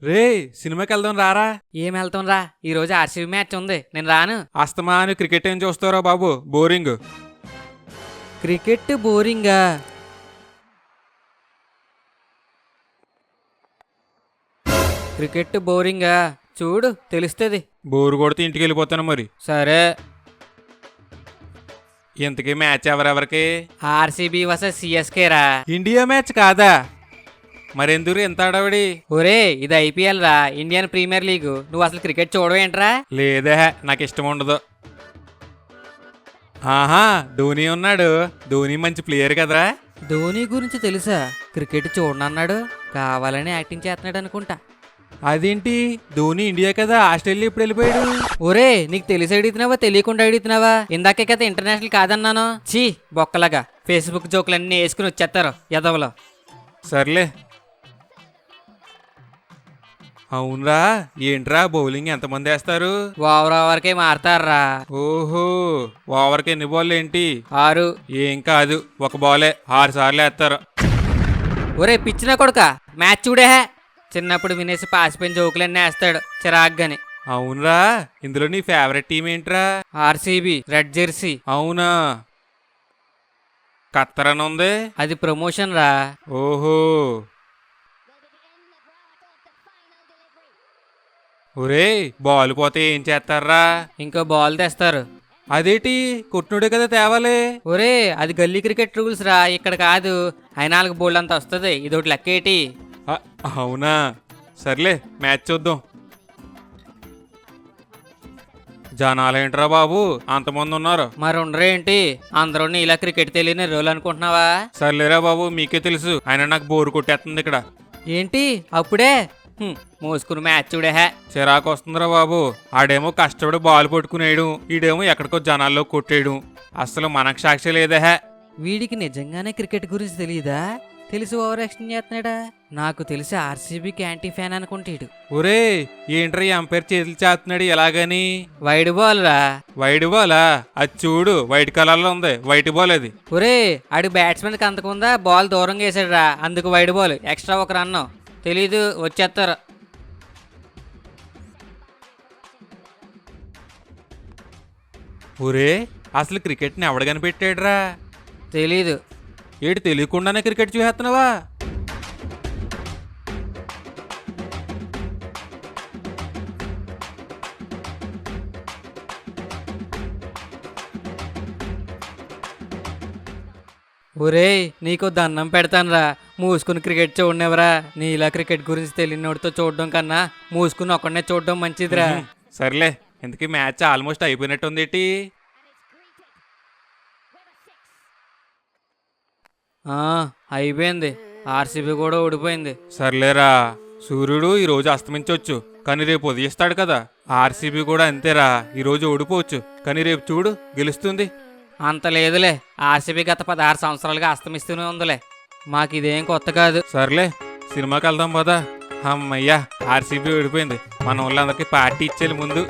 రే సినిమాకి వెళ్దాం రారా. ఏం వెళ్తాం రా, ఈరోజు ఆర్సీబీ మ్యాచ్ ఉంది, నేను రాను. అస్తమాను క్రికెట్ ఏం చూస్తారా బాబు, బోరింగ్. క్రికెట్ బోరింగా? క్రికెట్ బోరింగా చూడు తెలుస్తుంది. బోరు కొడితే ఇంటికి వెళ్ళిపోతాను మరి. సరే. ఇంతకీ మ్యాచ్ ఎవరెవరికి? ఆర్సీబీ వర్సెస్ సిఎస్కే రా. ఇండియా మ్యాచ్ కాదా? మరెందుకు ఎంత ఆడవిడి? ఒరే ఇది ఐపీఎల్ రా, ఇండియన్ ప్రీమియర్ లీగ్. నువ్వు అసలు క్రికెట్ చూడవేంట్రా? లేదే, నాకు ఇష్టం ఉండదు. ఆహా, ధోని ఉన్నాడు. ధోని మంచి ప్లేయర్ కదరా. ధోని గురించి తెలుసా? క్రికెట్ చూడనన్నాడు, కావాలని యాక్టింగ్ చేస్తున్నాడు అనుకుంటా. అదేంటి, ధోని ఇండియా కదా, ఆస్ట్రేలియా ఇప్పుడు వెళ్ళిపోయాడు. ఒరే నీకు తెలిసి అడుగుతున్నావా తెలియకుండా అడుగుతున్నావా? ఇందాకే కదా ఇంటర్నేషనల్ కాదన్నాను. చీ బొక్కలాగా ఫేస్బుక్ జోకులన్నీ వేసుకుని వచ్చేస్తారు ఎదవలో. సర్లే. అవునరా, ఏంట్రా బౌలింగ్ ఎంతమంది వేస్తారు? ఓవర్ ఓవర్కే మారతారా. ఓహో, ఓవర్కి ఎన్ని బాల్ ఏంటి? 6. ఏం కాదు, ఒక బాలే 6 సార్లు వేస్తారు. ఒరే పిచ్చిన కొడుక, మ్యాచ్ చూడే. చిన్నప్పుడు వినేసి పాసిపోయిన జోకులన్నీ వేస్తాడు చిరాగ్గాని. అవునరా, ఇందులో నీ ఫేవరెట్ టీం ఏంట్రా? RCB red Jersey. అవునా, కత్తరని ఉంది. అది ప్రమోషన్ రా. ఓహో. ఒరే బాల్ పోతే ఏం చేస్తారా? ఇంకో బాల్ తెస్తారు. అదేటి, కొట్టునుడే కదా తేవాలి. ఒరే అది గల్లీ క్రికెట్ రూల్స్ రా, ఇక్కడ కాదు. అయినా 4 బోల్డ్ అంత వస్తుంది, ఇదొకటి లెక్కేటి. అవునా, సర్లే మ్యాచ్ చూద్దాం. జనాలేంట్రా బాబు, అంతమంది ఉన్నారు. మరి ఉండరేంటి, అందరూ ఇలా క్రికెట్ తెలియని రోజులు అనుకుంటున్నావా? సర్లేరా బాబు, మీకే తెలుసు. ఆయన నాకు బోరు కొట్టేస్తుంది ఇక్కడ. ఏంటి అప్పుడే? మోసుకుని మ్యాచ్ చూడే. చిరాకు వస్తుందిరా బాబు. ఆడేమో కష్టపడి బాల్ పట్టుకునేయడం, ఈడేమో ఎక్కడికో జనాల్లో కొట్టేయడం. అసలు మనకు సాక్షి లేదే. వీడికి నిజంగానే క్రికెట్ గురించి తెలియదా? తెలిసి ఓవర్ యాక్షన్ చేస్తున్నాడా? నాకు తెలిసి ఆర్సీబీకి యాంటీ ఫ్యాన్ అనుకుంటాడు. ఒరే ఏంట్రా ఎంపైర్ చేతులు చేస్తున్నాడు ఎలాగని? వైడ్ బాల్ రా. వైడ్ బాలా? అది చూడు, వైట్ కలర్ లో ఉంది, వైట్ బాల్ అది. ఒరే ఆడు బ్యాట్స్మెన్ కి అంతకుందా, బాల్ దూరంగా వేసాడు రా, అందుకు వైడ్ బాల్. ఎక్స్ట్రా ఒక రన్ను. తెలీదు, వచ్చేస్తారు. ఒరే అసలు క్రికెట్ని ఎవడు కనిపెట్టాడురా? తెలీదు. ఏడు తెలియకుండానే క్రికెట్ చూసేస్తున్నావా? ఒరే నీకు దండం పెడతానురా, మూసుకుని క్రికెట్ చూడనివరా. నీ ఇలా క్రికెట్ గురించి తెలియనోడితో చూడడం కన్నా మూసుకుని ఒక్కడనే చూడడం మంచిదిరా. సర్లే, ఇంతకీ మ్యాచ్ ఆల్మోస్ట్ అయిపోయినట్టుందేటి. అయిపోయింది, ఆర్సీబీ కూడా ఓడిపోయింది. సర్లేరా, సూర్యుడు ఈరోజు అస్తమించవచ్చు, కానీ రేపు ఉదయిస్తాడు కదా. ఆర్సీబీ కూడా అంతేరా, ఈరోజు ఓడిపోవచ్చు, కానీ రేపు చూడు గెలుస్తుంది. అంత లేదులే, ఆర్సీబీ గత 16 సంవత్సరాలుగా అస్తమిస్తూనే ఉందిలే, మాకు ఇదేం కొత్త కాదు. సర్లే, సినిమాకి వెళ్దాం పదా. అమ్మయ్యా, ఆర్సీబీ ఓడిపోయింది. మన వాళ్ళందరికీ పార్టీ ఇచ్చేయాలి ముందు.